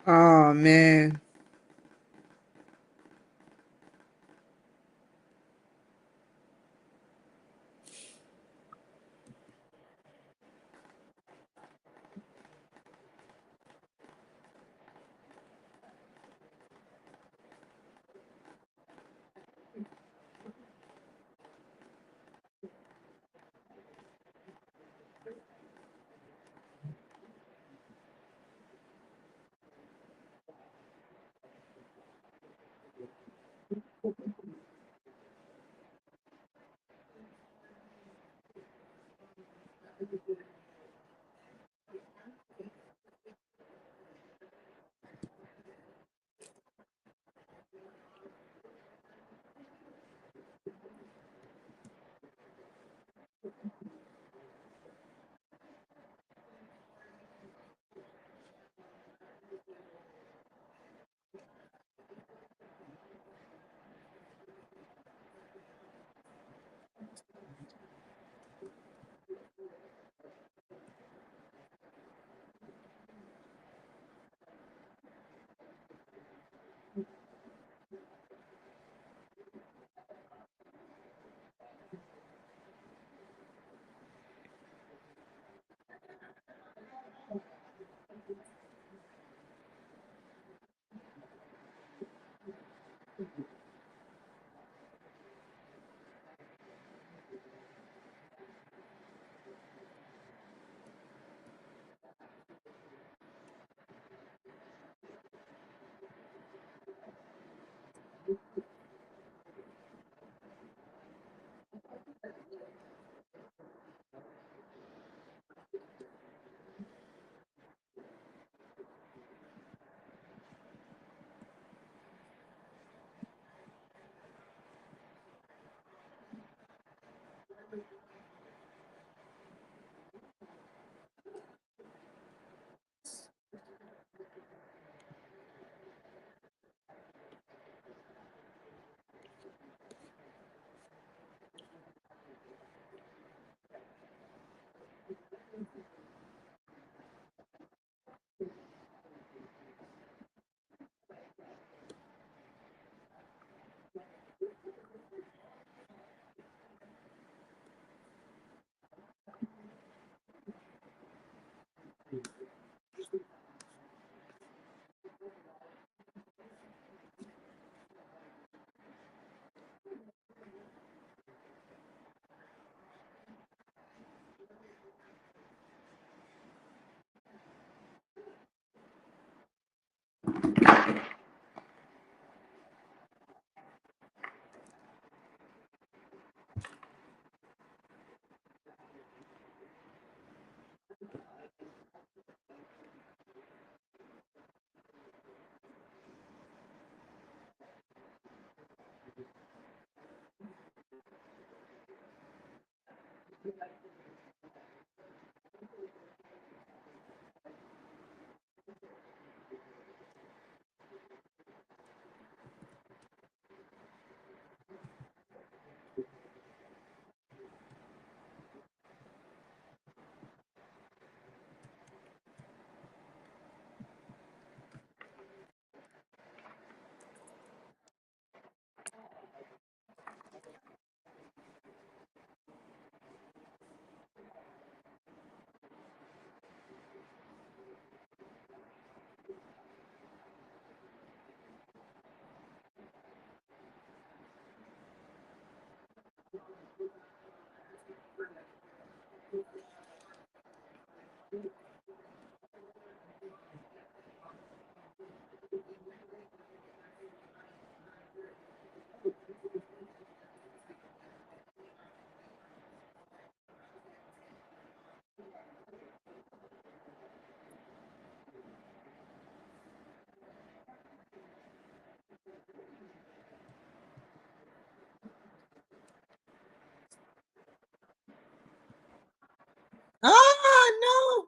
Oh man. Ah, no.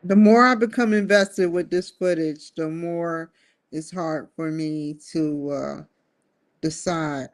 The more I become invested with this footage, the more it's hard for me to decide.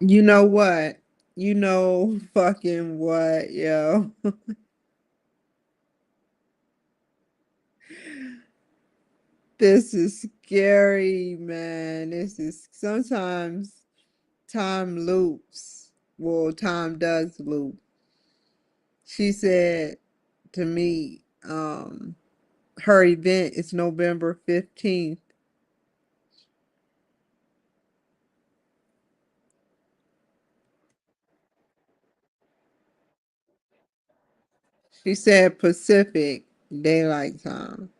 You know what? You know fucking what, yo. This is scary, man. This is sometimes time loops. Well, time does loop. She said to me, her event is November 15th. She said Pacific Daylight Time.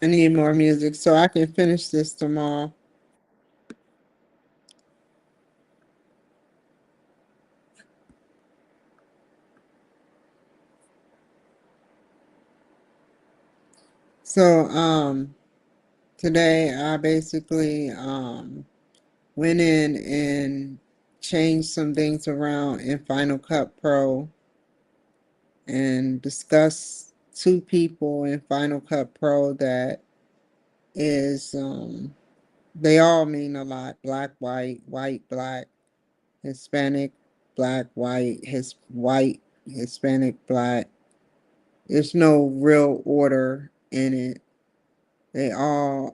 I need more music so I can finish this tomorrow. So, today I basically went in and changed some things around in Final Cut Pro and discussed two people in Final Cut Pro that is they all mean a lot: black, white, white, black, Hispanic, black, white, Hispanic, black. There's no real order in it. They all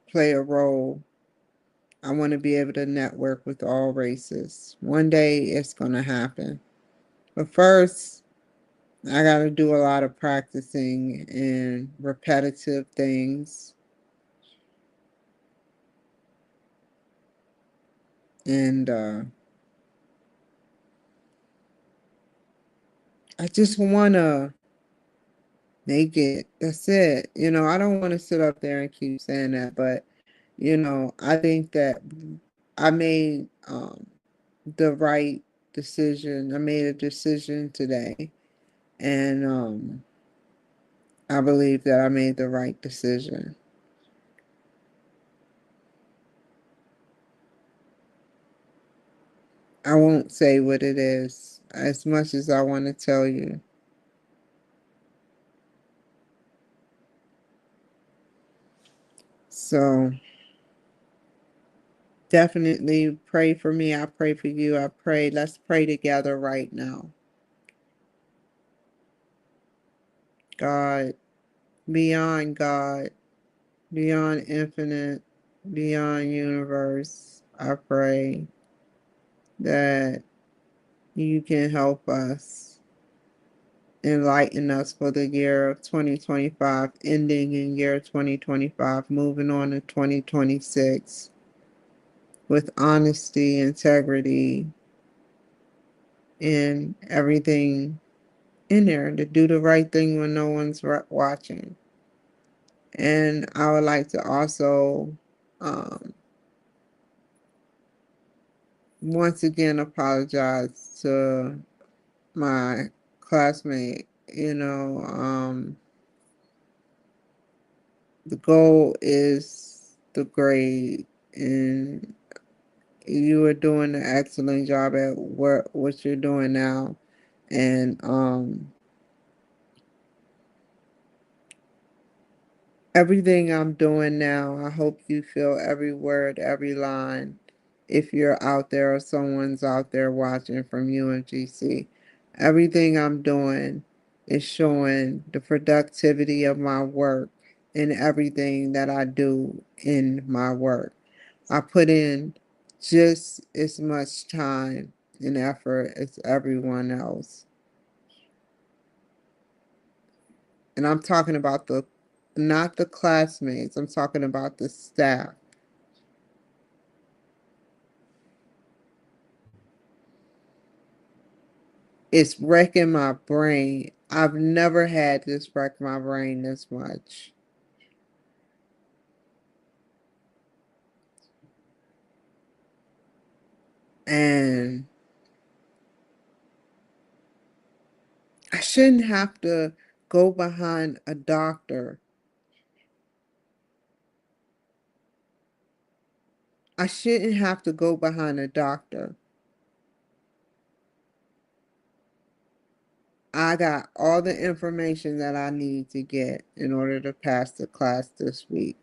play a role. I want to be able to network with all races. One day it's going to happen. But first, I got to do a lot of practicing and repetitive things. And I just want to make it. That's it. I don't want to sit up there and keep saying that, but I think that I made the right decision. I made a decision today, and I believe that I made the right decision. I won't say what it is as much as I want to tell you. So definitely pray for me. I pray for you. I pray. Let's pray together right now. God, God, beyond infinite, beyond universe, I pray that you can help us, enlighten us for the year of 2025, ending in year 2025, moving on to 2026 with honesty, integrity, and everything in there, to do the right thing when no one's watching. And I would like to also once again apologize to my classmate. The goal is the grade, and you are doing an excellent job at what you're doing now. And everything I'm doing now, I hope you feel every word, every line. If you're out there or someone's out there watching from UMGC, everything I'm doing is showing the productivity of my work and everything that I do in my work. I put in just as much time and effort as everyone else. And I'm talking about not the classmates, I'm talking about the staff. It's wrecking my brain. I've never had this wreck my brain this much. And I shouldn't have to go behind a doctor. I shouldn't have to go behind a doctor. I got all the information that I need to get in order to pass the class this week.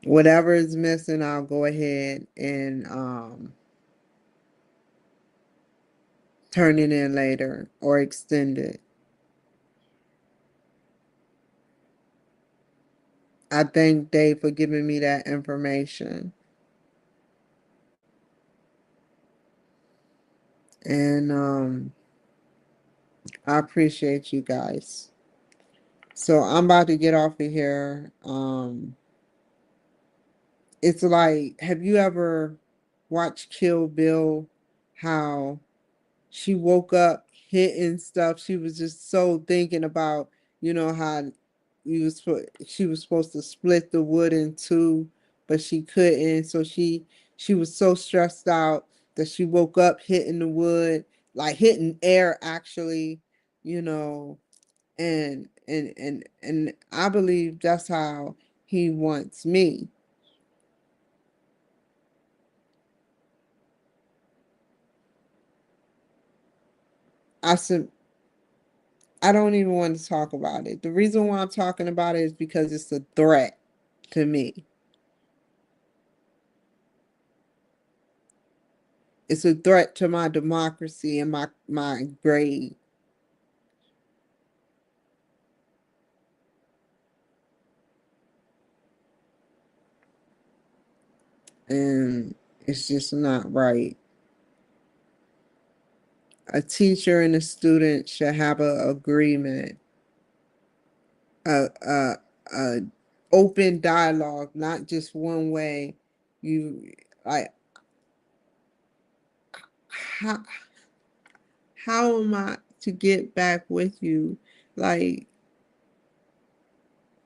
Whatever is missing, I'll go ahead and turn it in later or extend it. I thank Dave for giving me that information. And I appreciate you guys. So I'm about to get off of here. It's like, have you ever watched Kill Bill? How she woke up, hitting stuff. She was just so thinking about, how she was supposed to split the wood in two, but she couldn't. So she was so stressed out that she woke up hitting the wood, like hitting air actually, you know, and I believe that's how he wants me. I said I don't even want to talk about it. The reason why I'm talking about it is because it's a threat to me. It's a threat to my democracy and my grade. And it's just not right. A teacher and a student should have a agreement, a a open dialogue, not just one way. You like how how am I to get back with you? Like,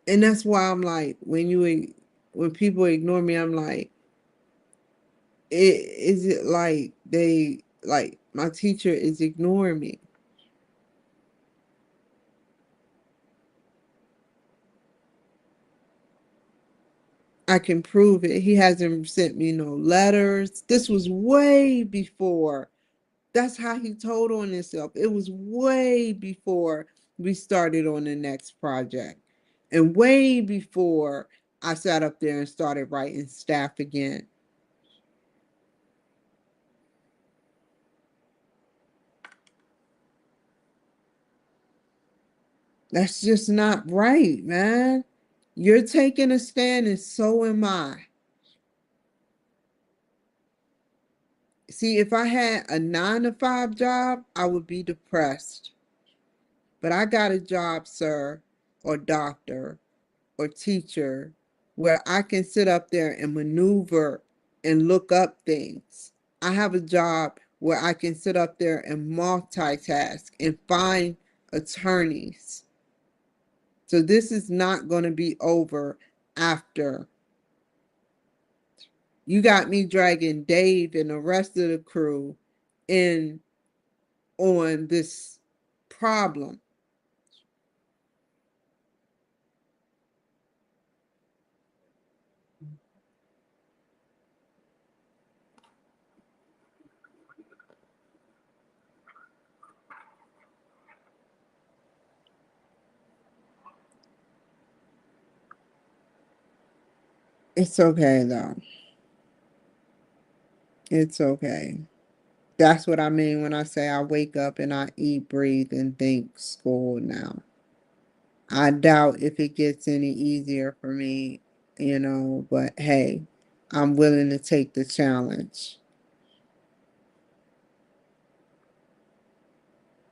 and that's why I'm like, when people ignore me, I'm like, is it like they like my teacher is ignoring me? I can prove it. He hasn't sent me no letters. This was way before. That's how he told on himself. It was way before we started on the next project. And way before I sat up there and started writing staff again. That's just not right, man. You're taking a stand, and so am I. See, if I had a 9 to 5 job, I would be depressed. But I got a job, sir, or doctor, or teacher, where I can sit up there and maneuver and look up things. I have a job where I can sit up there and multitask and find attorneys. So this is not going to be over after. You got me dragging Dave and the rest of the crew in on this problem. It's okay though. It's okay. That's what I mean when I say I wake up and I eat, breathe, and think school now. I doubt if it gets any easier for me, but hey, I'm willing to take the challenge.